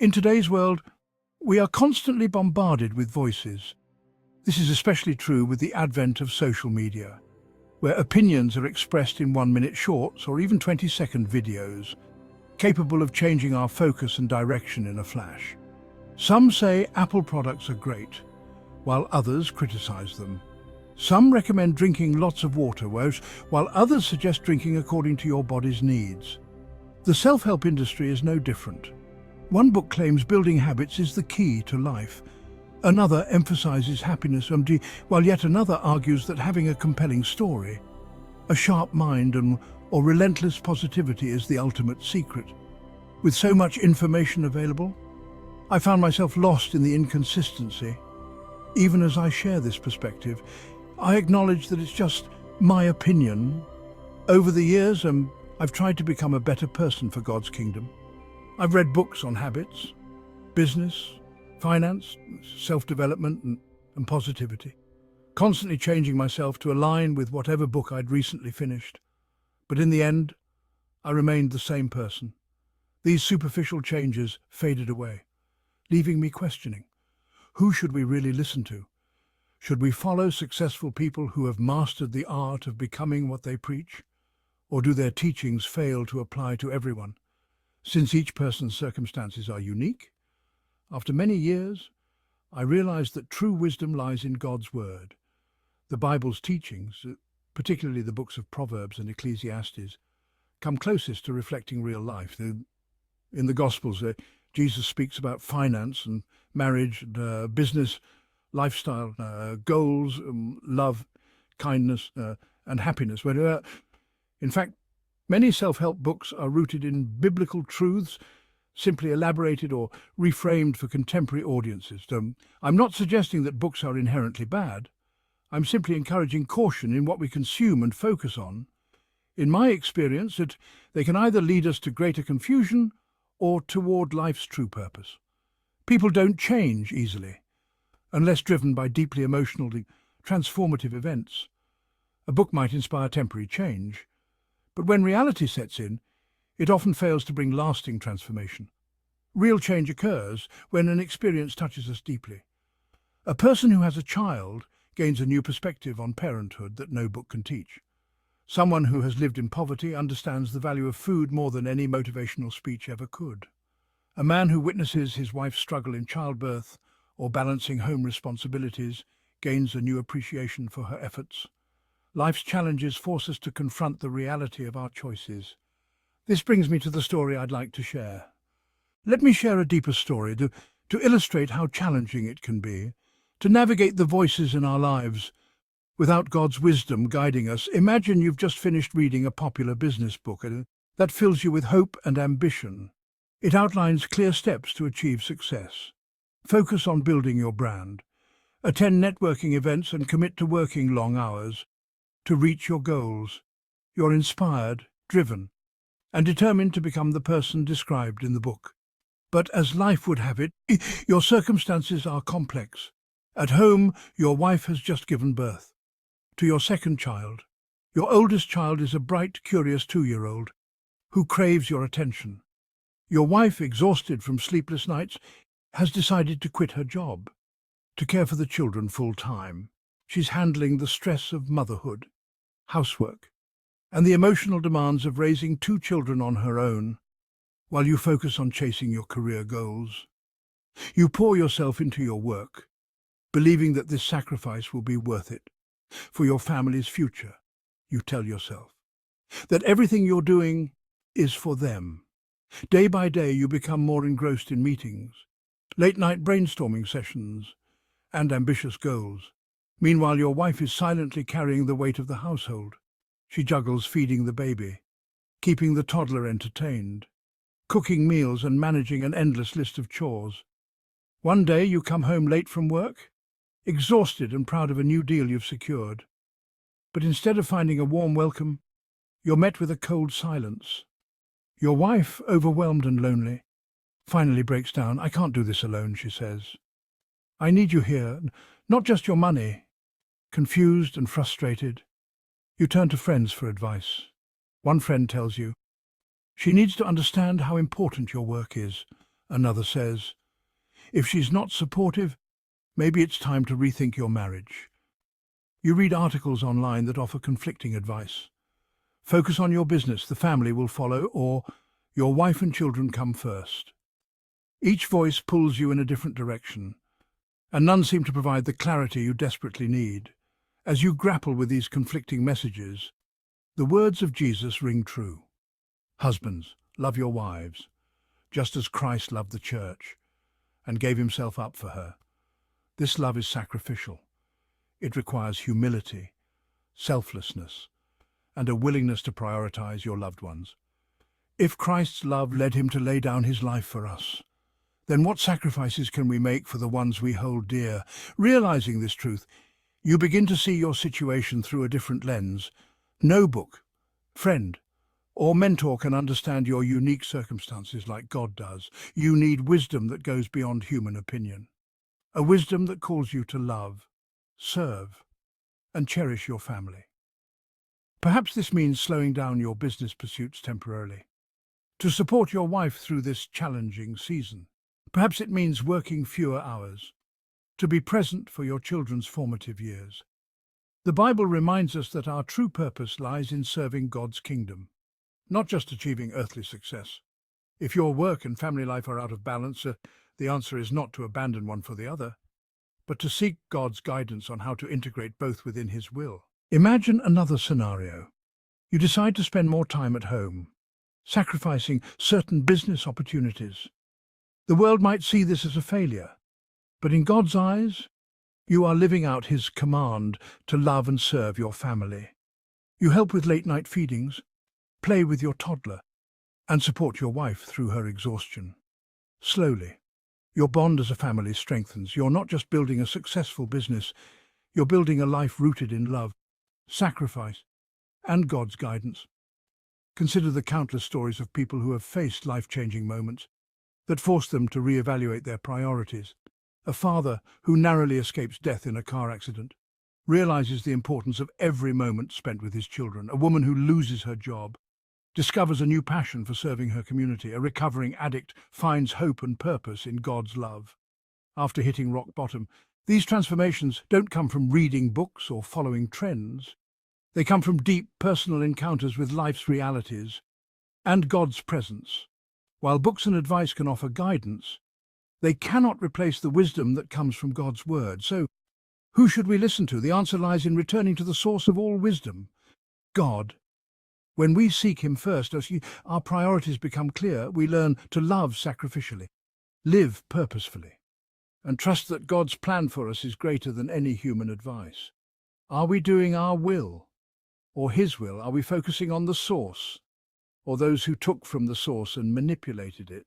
In today's world, we are constantly bombarded with voices. This is especially true with the advent of social media, where opinions are expressed in 1-minute shorts or even 20-second videos, capable of changing our focus and direction in a flash. Some say Apple products are great, while others criticize them. Some recommend drinking lots of water, while others suggest drinking according to your body's needs. The self-help industry is no different. One book claims building habits is the key to life. Another emphasizes happiness, while yet another argues that having a compelling story, a sharp mind or relentless positivity is the ultimate secret. With so much information available, I found myself lost in the inconsistency. Even as I share this perspective, I acknowledge that it's just my opinion. Over the years, I've tried to become a better person for God's kingdom. I've read books on habits, business, finance, self-development and positivity, constantly changing myself to align with whatever book I'd recently finished. But in the end, I remained the same person. These superficial changes faded away, leaving me questioning. Who should we really listen to? Should we follow successful people who have mastered the art of becoming what they preach? Or do their teachings fail to apply to everyone, since each person's circumstances are unique? After many years, I realized that true wisdom lies in God's Word. The Bible's teachings, particularly the books of Proverbs and Ecclesiastes, come closest to reflecting real life. In the Gospels, Jesus speaks about finance and marriage, business, lifestyle, goals, love, kindness, and happiness. In fact, many self-help books are rooted in biblical truths, simply elaborated or reframed for contemporary audiences. I'm not suggesting that books are inherently bad. I'm simply encouraging caution in what we consume and focus on. In my experience, they can either lead us to greater confusion or toward life's true purpose. People don't change easily, unless driven by deeply emotional, transformative events. A book might inspire temporary change, but when reality sets in, it often fails to bring lasting transformation. Real change occurs when an experience touches us deeply. A person who has a child gains a new perspective on parenthood that no book can teach. Someone who has lived in poverty understands the value of food more than any motivational speech ever could. A man who witnesses his wife's struggle in childbirth or balancing home responsibilities gains a new appreciation for her efforts. Life's challenges force us to confront the reality of our choices. This brings me to the story I'd like to share. Let me share a deeper story to illustrate how challenging it can be to navigate the voices in our lives without God's wisdom guiding us. Imagine you've just finished reading a popular business book that fills you with hope and ambition. It outlines clear steps to achieve success. Focus on building your brand. Attend networking events and commit to working long hours to reach your goals. You're inspired, driven, and determined to become the person described in the book. But as life would have it, your circumstances are complex. At home, your wife has just given birth to your second child. Your oldest child is a bright, curious 2-year-old who craves your attention. Your wife, exhausted from sleepless nights, has decided to quit her job to care for the children full-time. She's handling the stress of motherhood, housework, and the emotional demands of raising 2 children on her own, while you focus on chasing your career goals. You pour yourself into your work, believing that this sacrifice will be worth it for your family's future. You tell yourself that everything you're doing is for them. Day by day, you become more engrossed in meetings, late-night brainstorming sessions, and ambitious goals. Meanwhile, your wife is silently carrying the weight of the household. She juggles feeding the baby, keeping the toddler entertained, cooking meals and managing an endless list of chores. One day you come home late from work, exhausted and proud of a new deal you've secured. But instead of finding a warm welcome, you're met with a cold silence. Your wife, overwhelmed and lonely, finally breaks down. "I can't do this alone," she says. "I need you here, not just your money." Confused and frustrated, you turn to friends for advice. One friend tells you she needs to understand how important your work is. Another says, if she's not supportive, maybe it's time to rethink your marriage. You read articles online that offer conflicting advice. Focus on your business, the family will follow, or your wife and children come first. Each voice pulls you in a different direction, and none seem to provide the clarity you desperately need. As you grapple with these conflicting messages, the words of Jesus ring true. Husbands, love your wives, just as Christ loved the church and gave himself up for her. This love is sacrificial. It requires humility, selflessness, and a willingness to prioritize your loved ones. If Christ's love led him to lay down his life for us, then what sacrifices can we make for the ones we hold dear? Realizing this truth, you begin to see your situation through a different lens. No book, friend, or mentor can understand your unique circumstances like God does. You need wisdom that goes beyond human opinion. A wisdom that calls you to love, serve, and cherish your family. Perhaps this means slowing down your business pursuits temporarily, to support your wife through this challenging season. Perhaps it means working fewer hours, to be present for your children's formative years. The Bible reminds us that our true purpose lies in serving God's kingdom, not just achieving earthly success. If your work and family life are out of balance, the answer is not to abandon one for the other, but to seek God's guidance on how to integrate both within his will. Imagine another scenario. You decide to spend more time at home, sacrificing certain business opportunities. The world might see this as a failure, but in God's eyes, you are living out his command to love and serve your family. You help with late-night feedings, play with your toddler, and support your wife through her exhaustion. Slowly, your bond as a family strengthens. You're not just building a successful business, you're building a life rooted in love, sacrifice, and God's guidance. Consider the countless stories of people who have faced life-changing moments that force them to reevaluate their priorities. A father who narrowly escapes death in a car accident realizes the importance of every moment spent with his children. A woman who loses her job discovers a new passion for serving her community. A recovering addict finds hope and purpose in God's love. After hitting rock bottom, these transformations don't come from reading books or following trends. They come from deep personal encounters with life's realities and God's presence. While books and advice can offer guidance, they cannot replace the wisdom that comes from God's word. So, who should we listen to? The answer lies in returning to the source of all wisdom, God. When we seek him first, as our priorities become clear, we learn to love sacrificially, live purposefully, and trust that God's plan for us is greater than any human advice. Are we doing our will or his will? Are we focusing on the source or those who took from the source and manipulated it?